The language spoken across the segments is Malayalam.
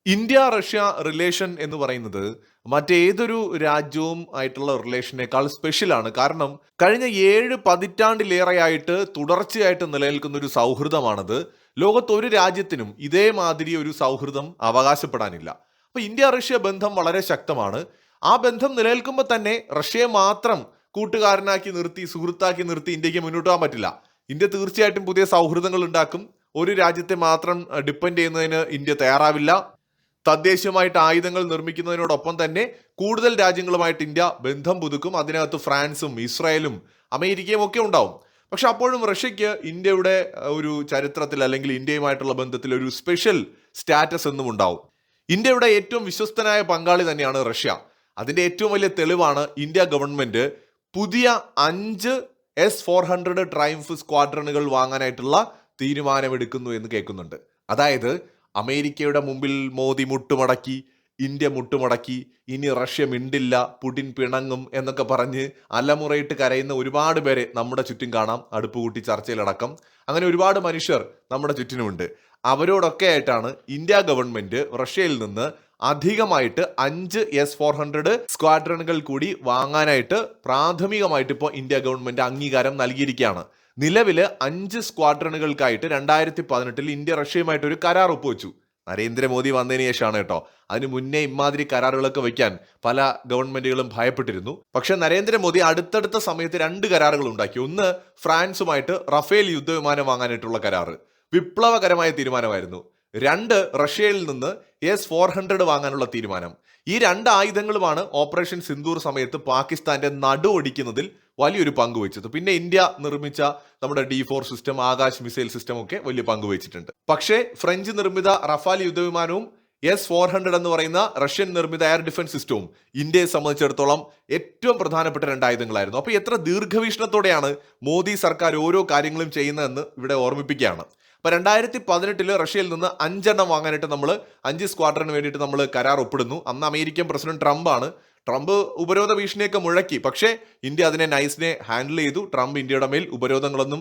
ഇന്ത്യ റഷ്യ റിലേഷൻ എന്ന് പറയുന്നത് മറ്റേതൊരു രാജ്യവും ആയിട്ടുള്ള റിലേഷനേക്കാൾ സ്പെഷ്യലാണ്. കാരണം കഴിഞ്ഞ 7 പതിറ്റാണ്ടിലേറെയായിട്ട് തുടർച്ചയായിട്ട് നിലനിൽക്കുന്ന ഒരു സൗഹൃദമാണത്. ലോകത്ത് ഒരു രാജ്യത്തിനും ഇതേമാതിരി ഒരു സൗഹൃദം അവകാശപ്പെടാനില്ല. അപ്പൊ ഇന്ത്യ റഷ്യ ബന്ധം വളരെ ശക്തമാണ്. ആ ബന്ധം നിലനിൽക്കുമ്പോൾ തന്നെ റഷ്യയെ മാത്രം കൂട്ടുകാരനാക്കി നിർത്തി, സുഹൃത്താക്കി നിർത്തി ഇന്ത്യക്ക് മുന്നോട്ട് പോകാൻ പറ്റില്ല. ഇന്ത്യ തീർച്ചയായിട്ടും പുതിയ സൗഹൃദങ്ങൾ ഉണ്ടാക്കും. ഒരു രാജ്യത്തെ മാത്രം ഡിപ്പെൻഡ് ചെയ്യുന്നതിന് ഇന്ത്യ തയ്യാറാവില്ല. തദ്ദേശീയമായിട്ട് ആയുധങ്ങൾ നിർമ്മിക്കുന്നതിനോടൊപ്പം തന്നെ കൂടുതൽ രാജ്യങ്ങളുമായിട്ട് ഇന്ത്യ ബന്ധം പുതുക്കും. അതിനകത്ത് ഫ്രാൻസും ഇസ്രായേലും അമേരിക്കയും ഒക്കെ ഉണ്ടാവും. പക്ഷെ അപ്പോഴും റഷ്യക്ക് ഇന്ത്യയുടെ ഒരു ചരിത്രത്തിൽ അല്ലെങ്കിൽ ഇന്ത്യയുമായിട്ടുള്ള ബന്ധത്തിൽ ഒരു സ്പെഷ്യൽ സ്റ്റാറ്റസ് എന്നും ഉണ്ടാവും. ഇന്ത്യയുടെ ഏറ്റവും വിശ്വസ്തനായ പങ്കാളി തന്നെയാണ് റഷ്യ. അതിന്റെ ഏറ്റവും വലിയ തെളിവാണ് ഇന്ത്യ ഗവൺമെന്റ് പുതിയ 5 S-400 ട്രയംഫ് സ്ക്വാഡ്രണുകൾ വാങ്ങാനായിട്ടുള്ള തീരുമാനമെടുക്കുന്നു എന്ന് കേൾക്കുന്നുണ്ട്. അതായത് അമേരിക്കയുടെ മുമ്പിൽ മോദി മുട്ടുമടക്കി, ഇന്ത്യ മുട്ടുമടക്കി, ഇനി റഷ്യ മിണ്ടില്ല, പുടിൻ പിണങ്ങും എന്നൊക്കെ പറഞ്ഞ് അലമുറയിട്ട് കരയുന്ന ഒരുപാട് പേരെ നമ്മുടെ ചുറ്റും കാണാം. അടുപ്പുകൂട്ടി ചർച്ചയിലടക്കം അങ്ങനെ ഒരുപാട് മനുഷ്യർ നമ്മുടെ ചുറ്റിനുമുണ്ട്. അവരോടൊക്കെ ആയിട്ടാണ് ഇന്ത്യ ഗവൺമെന്റ് റഷ്യയിൽ നിന്ന് അധികമായിട്ട് 5 S-400 സ്ക്വാഡ്രണുകൾ കൂടി വാങ്ങാനായിട്ട് പ്രാഥമികമായിട്ട് ഇപ്പോൾ ഇന്ത്യ ഗവൺമെന്റ് അംഗീകാരം നൽകിയിരിക്കുകയാണ്. നിലവില് 5 സ്ക്വാഡ്രണുകൾക്കായിട്ട് 2018 ഇന്ത്യ റഷ്യയുമായിട്ട് ഒരു കരാർ ഒപ്പുവെച്ചു. നരേന്ദ്രമോദി വന്നതിന് ശേഷമാണ് കേട്ടോ. അതിന് മുന്നേ ഇമാതിരി കരാറുകളൊക്കെ വയ്ക്കാൻ പല ഗവൺമെന്റുകളും ഭയപ്പെട്ടിരുന്നു. പക്ഷെ നരേന്ദ്രമോദി അടുത്തടുത്ത സമയത്ത് 2 കരാറുകൾ ഉണ്ടാക്കി. ഒന്ന്, ഫ്രാൻസുമായിട്ട് റഫേൽ യുദ്ധവിമാനം വാങ്ങാനായിട്ടുള്ള കരാറ്, വിപ്ലവകരമായ തീരുമാനമായിരുന്നു. 2, റഷ്യയിൽ നിന്ന് S-400 വാങ്ങാനുള്ള തീരുമാനം. ഈ 2 ആയുധങ്ങളുമാണ് ഓപ്പറേഷൻ സിന്ദൂർ സമയത്ത് പാകിസ്ഥാന്റെ നടു ഒടിക്കുന്നതിൽ വലിയൊരു പങ്ക് വഹിച്ചത്. പിന്നെ ഇന്ത്യ നിർമ്മിച്ച നമ്മുടെ D4 system, Akash missile system ഒക്കെ വലിയ പങ്ക് വഹിച്ചിട്ടുണ്ട്. പക്ഷേ ഫ്രഞ്ച് നിർമ്മിത റഫാൽ യുദ്ധവിമാനവും S-400 എന്ന് പറയുന്ന റഷ്യൻ നിർമ്മിത എയർ ഡിഫൻസ് സിസ്റ്റവും ഇന്ത്യയെ സംബന്ധിച്ചിടത്തോളം ഏറ്റവും പ്രധാനപ്പെട്ട 2 ആയുധങ്ങളായിരുന്നു. അപ്പൊ എത്ര ദീർഘവീക്ഷണത്തോടെയാണ് മോദി സർക്കാർ ഓരോ കാര്യങ്ങളും ചെയ്യുന്നതെന്ന് ഇവിടെ ഓർമ്മിപ്പിക്കുകയാണ്. അപ്പൊ 2018 റഷ്യയിൽ നിന്ന് 5 വാങ്ങാനായിട്ട് 5 സ്ക്വാഡ്രന് വേണ്ടിയിട്ട് നമ്മൾ കരാർ ഒപ്പിടുന്നു. അന്ന് അമേരിക്കൻ പ്രസിഡന്റ് ട്രംപ് ഉപരോധ ഭീഷണിയൊക്കെ മുഴക്കി. പക്ഷേ ഇന്ത്യ അതിനെ നൈസിനെ ഹാൻഡിൽ ചെയ്തു. ട്രംപ് ഇന്ത്യയുടെ മേൽ ഉപരോധങ്ങളൊന്നും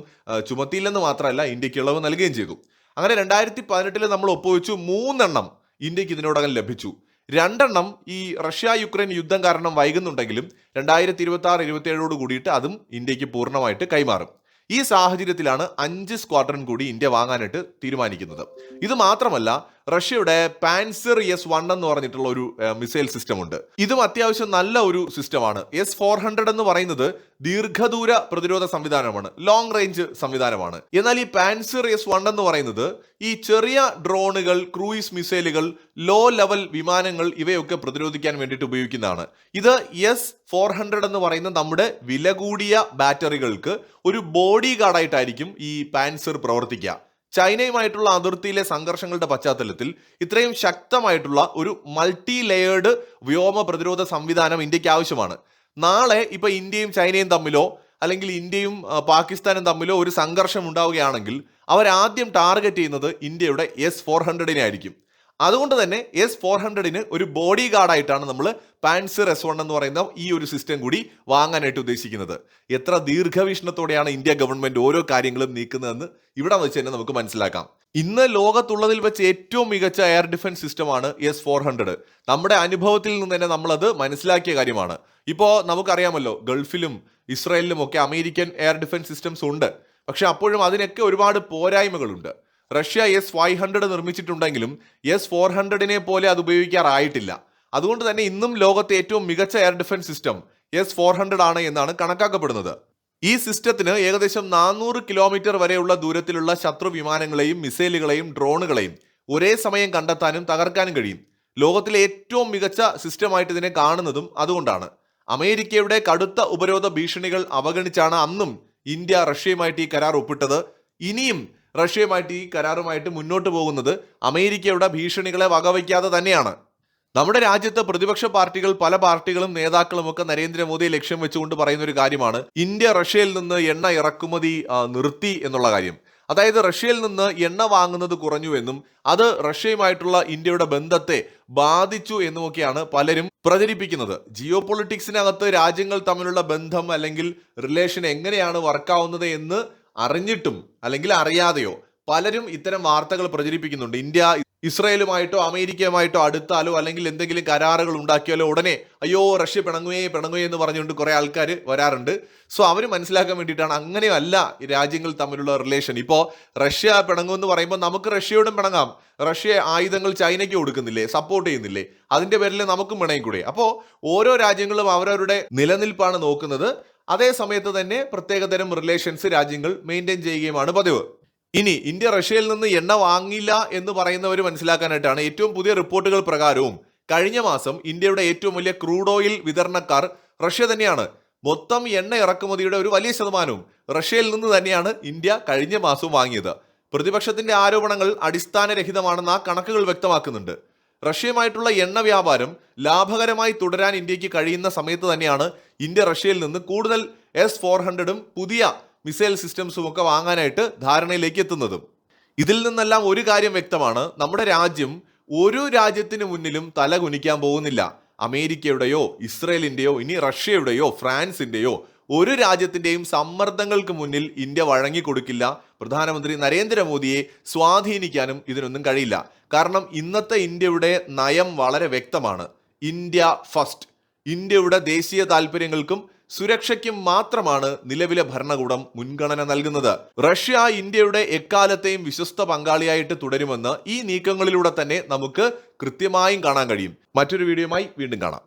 ചുമത്തിയില്ലെന്ന് മാത്രമല്ല, ഇന്ത്യക്ക് ഇളവ് നൽകുകയും ചെയ്തു. അങ്ങനെ 2018 നമ്മൾ ഒപ്പുവെച്ചു. 3 ഇന്ത്യക്ക് ഇതിനോടകം ലഭിച്ചു. 2 ഈ റഷ്യ യുക്രൈൻ യുദ്ധം കാരണം വൈകുന്നുണ്ടെങ്കിലും 2026-27 കൂടിയിട്ട് അതും ഇന്ത്യക്ക് പൂർണ്ണമായിട്ട് കൈമാറും. ഈ സാഹചര്യത്തിലാണ് 5 സ്ക്വാഡ്രൺ കൂടി ഇന്ത്യ വാങ്ങാനായിട്ട് തീരുമാനിക്കുന്നത്. ഇത് മാത്രമല്ല, റഷ്യയുടെ പാൻസർ S-1 എന്ന് പറഞ്ഞിട്ടുള്ള ഒരു മിസൈൽ സിസ്റ്റം ഉണ്ട്. ഇതും അത്യാവശ്യം നല്ല ഒരു സിസ്റ്റമാണ്. S-400 എന്ന് പറയുന്നത് ദീർഘദൂര പ്രതിരോധ സംവിധാനമാണ്, ലോങ് റേഞ്ച് സംവിധാനമാണ്. എന്നാൽ ഈ പാൻസർ S-1 എന്ന് പറയുന്നത് ഈ ചെറിയ ഡ്രോണുകൾ, ക്രൂയിസ് മിസൈലുകൾ, ലോ ലെവൽ വിമാനങ്ങൾ ഇവയൊക്കെ പ്രതിരോധിക്കാൻ വേണ്ടിയിട്ട് ഉപയോഗിക്കുന്നതാണ്. ഇത് S-400 എന്ന് പറയുന്ന നമ്മുടെ വില കൂടിയ ബാറ്ററികൾക്ക് ഒരു ബോഡി ഗാർഡായിട്ടായിരിക്കും ഈ പാൻസർ പ്രവർത്തിക്കുക. ചൈനയുമായിട്ടുള്ള അതിർത്തിയിലെ സംഘർഷങ്ങളുടെ പശ്ചാത്തലത്തിൽ ഇത്രയും ശക്തമായിട്ടുള്ള ഒരു മൾട്ടി ലെയേർഡ് വ്യോമ പ്രതിരോധ സംവിധാനം ഇന്ത്യക്ക് ആവശ്യമാണ്. നാളെ ഇപ്പൊ ഇന്ത്യയും ചൈനയും തമ്മിലോ അല്ലെങ്കിൽ ഇന്ത്യയും പാകിസ്ഥാനും തമ്മിലോ ഒരു സംഘർഷം ഉണ്ടാവുകയാണെങ്കിൽ അവരാദ്യം ടാർഗറ്റ് ചെയ്യുന്നത് ഇന്ത്യയുടെ S-400 ആയിരിക്കും. അതുകൊണ്ട് തന്നെ S-400 ഒരു ബോഡി ഗാർഡായിട്ടാണ് നമ്മൾ പാൻസർ S-1 എന്ന് പറയുന്ന ഈ ഒരു സിസ്റ്റം കൂടി വാങ്ങാനായിട്ട് ഉദ്ദേശിക്കുന്നത്. എത്ര ദീർഘവീക്ഷണത്തോടെയാണ് ഇന്ത്യ ഗവൺമെന്റ് ഓരോ കാര്യങ്ങളും നീക്കുന്നതെന്ന് ഇവിടെ വെച്ച് തന്നെ നമുക്ക് മനസ്സിലാക്കാം. ഇന്ന് ലോകത്തുള്ളതിൽ വെച്ച് ഏറ്റവും മികച്ച എയർ ഡിഫൻസ് സിസ്റ്റമാണ് S-400. നമ്മുടെ അനുഭവത്തിൽ നിന്ന് തന്നെ നമ്മളത് മനസ്സിലാക്കിയ കാര്യമാണ്. ഇപ്പോൾ നമുക്കറിയാമല്ലോ, ഗൾഫിലും ഇസ്രായേലിലും ഒക്കെ അമേരിക്കൻ എയർ ഡിഫൻസ് സിസ്റ്റംസ് ഉണ്ട്. പക്ഷെ അപ്പോഴും അതിനൊക്കെ ഒരുപാട് പോരായ്മകളുണ്ട്. റഷ്യ S-500 നിർമ്മിച്ചിട്ടുണ്ടെങ്കിലും S-400 പോലെ അത് ഉപയോഗിക്കാറായിട്ടില്ല. അതുകൊണ്ട് തന്നെ ഇന്നും ലോകത്തെ ഏറ്റവും മികച്ച എയർ ഡിഫൻസ് സിസ്റ്റം S-400 ആണ് എന്നാണ് കണക്കാക്കപ്പെടുന്നത്. ഈ സിസ്റ്റത്തിന് ഏകദേശം 400 കിലോമീറ്റർ വരെയുള്ള ദൂരത്തിലുള്ള ശത്രു വിമാനങ്ങളെയും മിസൈലുകളെയും ഡ്രോണുകളെയും ഒരേ സമയം കണ്ടെത്താനും തകർക്കാനും കഴിയും. ലോകത്തിലെ ഏറ്റവും മികച്ച സിസ്റ്റമായിട്ട് ഇതിനെ കാണുന്നതും അതുകൊണ്ടാണ്. അമേരിക്കയുടെ കടുത്ത ഉപരോധ ഭീഷണികൾ അവഗണിച്ചാണ് അന്നും ഇന്ത്യ റഷ്യയുമായിട്ട് ഈ കരാർ ഒപ്പിട്ടത്. ഇനിയും റഷ്യയുമായിട്ട് ഈ കരാറുമായിട്ട് മുന്നോട്ട് പോകുന്നത് അമേരിക്കയുടെ ഭീഷണികളെ വകവയ്ക്കാതെ തന്നെയാണ്. നമ്മുടെ രാജ്യത്ത് പ്രതിപക്ഷ പാർട്ടികൾ, പല പാർട്ടികളും നേതാക്കളും ഒക്കെ നരേന്ദ്രമോദിയെ ലക്ഷ്യം വെച്ചുകൊണ്ട് പറയുന്ന ഒരു കാര്യമാണ് ഇന്ത്യ റഷ്യയിൽ നിന്ന് എണ്ണ ഇറക്കുമതി നിർത്തി എന്നുള്ള കാര്യം. അതായത് റഷ്യയിൽ നിന്ന് എണ്ണ വാങ്ങുന്നത് കുറഞ്ഞു എന്നും അത് റഷ്യയുമായിട്ടുള്ള ഇന്ത്യയുടെ ബന്ധത്തെ ബാധിച്ചു എന്നുമൊക്കെയാണ് പലരും പ്രചരിപ്പിക്കുന്നത്. ജിയോ പൊളിറ്റിക്സിനകത്ത് രാജ്യങ്ങൾ തമ്മിലുള്ള ബന്ധം അല്ലെങ്കിൽ റിലേഷൻ എങ്ങനെയാണ് വർക്കാവുന്നത് എന്ന് അറിഞ്ഞിട്ടും അല്ലെങ്കിൽ അറിയാതെയോ പലരും ഇത്തരം വാർത്തകൾ പ്രചരിപ്പിക്കുന്നുണ്ട്. ഇന്ത്യ ഇസ്രായേലുമായിട്ടോ അമേരിക്കയുമായിട്ടോ അടുത്താലോ അല്ലെങ്കിൽ എന്തെങ്കിലും കരാറുകൾ ഉണ്ടാക്കിയാലോ ഉടനെ അയ്യോ റഷ്യ പിണങ്ങുകയെ എന്ന് പറഞ്ഞുകൊണ്ട് കുറെ ആൾക്കാർ വരാറുണ്ട്. സോ അവർ മനസ്സിലാക്കാൻ വേണ്ടിയിട്ടാണ് അങ്ങനെയല്ല രാജ്യങ്ങൾ തമ്മിലുള്ള റിലേഷൻ. ഇപ്പോൾ റഷ്യ പിണങ്ങുമെന്ന് പറയുമ്പോൾ നമുക്ക് റഷ്യയോടും പിണങ്ങാം. റഷ്യ ആയുധങ്ങൾ ചൈനയ്ക്ക് കൊടുക്കുന്നില്ലേ, സപ്പോർട്ട് ചെയ്യുന്നില്ലേ, അതിന്റെ പേരിൽ നമുക്കും പിണയും കൂടെ. അപ്പോൾ ഓരോ രാജ്യങ്ങളും അവരവരുടെ നിലനിൽപ്പാണ് നോക്കുന്നത്. അതേ സമയത്ത് തന്നെ പ്രത്യേകതരം റിലേഷൻസ് രാജ്യങ്ങൾ മെയിൻറ്റെയിൻ ചെയ്യുകയുമാണ് പതിവ്. ഇനി ഇന്ത്യ റഷ്യയിൽ നിന്ന് എണ്ണ വാങ്ങില്ല എന്ന് പറയുന്നവർ മനസ്സിലാക്കാനായിട്ടാണ് ഏറ്റവും പുതിയ റിപ്പോർട്ടുകൾ പ്രകാരവും കഴിഞ്ഞ മാസം ഇന്ത്യയുടെ ഏറ്റവും വലിയ ക്രൂഡ് ഓയിൽ വിതരണക്കാർ റഷ്യ തന്നെയാണ്. മൊത്തം എണ്ണ ഇറക്കുമതിയുടെ ഒരു വലിയ ശതമാനവും റഷ്യയിൽ നിന്ന് തന്നെയാണ് ഇന്ത്യ കഴിഞ്ഞ മാസം വാങ്ങിയത്. പ്രതിപക്ഷത്തിന്റെ ആരോപണങ്ങൾ അടിസ്ഥാനരഹിതമാണെന്ന് ആ കണക്കുകൾ വ്യക്തമാക്കുന്നുണ്ട്. റഷ്യയുമായിട്ടുള്ള എണ്ണ വ്യാപാരം ലാഭകരമായി തുടരാൻ ഇന്ത്യക്ക് കഴിയുന്ന സമയത്ത് തന്നെയാണ് ഇന്ത്യ റഷ്യയിൽ നിന്ന് കൂടുതൽ S-400 പുതിയ മിസൈൽ സിസ്റ്റംസും ഒക്കെ വാങ്ങാനായിട്ട് ധാരണയിലേക്ക് എത്തുന്നതും. ഇതിൽ നിന്നെല്ലാം ഒരു കാര്യം വ്യക്തമാണ്, നമ്മുടെ രാജ്യം ഒരു രാജ്യത്തിന് മുന്നിലും തല കുനിക്കാൻ പോകുന്നില്ല. അമേരിക്കയുടെയോ ഇസ്രയേലിന്റെയോ ഇനി റഷ്യയുടെയോ ഫ്രാൻസിന്റെയോ ഒരു രാജ്യത്തിന്റെയും സമ്മർദ്ദങ്ങൾക്ക് മുന്നിൽ ഇന്ത്യ വഴങ്ങിക്കൊടുക്കില്ല. പ്രധാനമന്ത്രി നരേന്ദ്രമോദിയെ സ്വാധീനിക്കാനും ഇതിനൊന്നും കഴിയില്ല. കാരണം ഇന്നത്തെ ഇന്ത്യയുടെ നയം വളരെ വ്യക്തമാണ്. India first. ഇന്ത്യയുടെ ദേശീയ താല്പര്യങ്ങൾക്കും സുരക്ഷയ്ക്കും മാത്രമാണ് നിലവിലെ ഭരണകൂടം മുൻഗണന നൽകുന്നത്. റഷ്യ ഇന്ത്യയുടെ എക്കാലത്തെയും വിശ്വസ്ത പങ്കാളിയായിട്ട് തുടരുമെന്ന് ഈ നീക്കങ്ങളിലൂടെ തന്നെ നമുക്ക് കൃത്യമായും കാണാൻ കഴിയും. മറ്റൊരു വീഡിയോയുമായി വീണ്ടും കാണാം.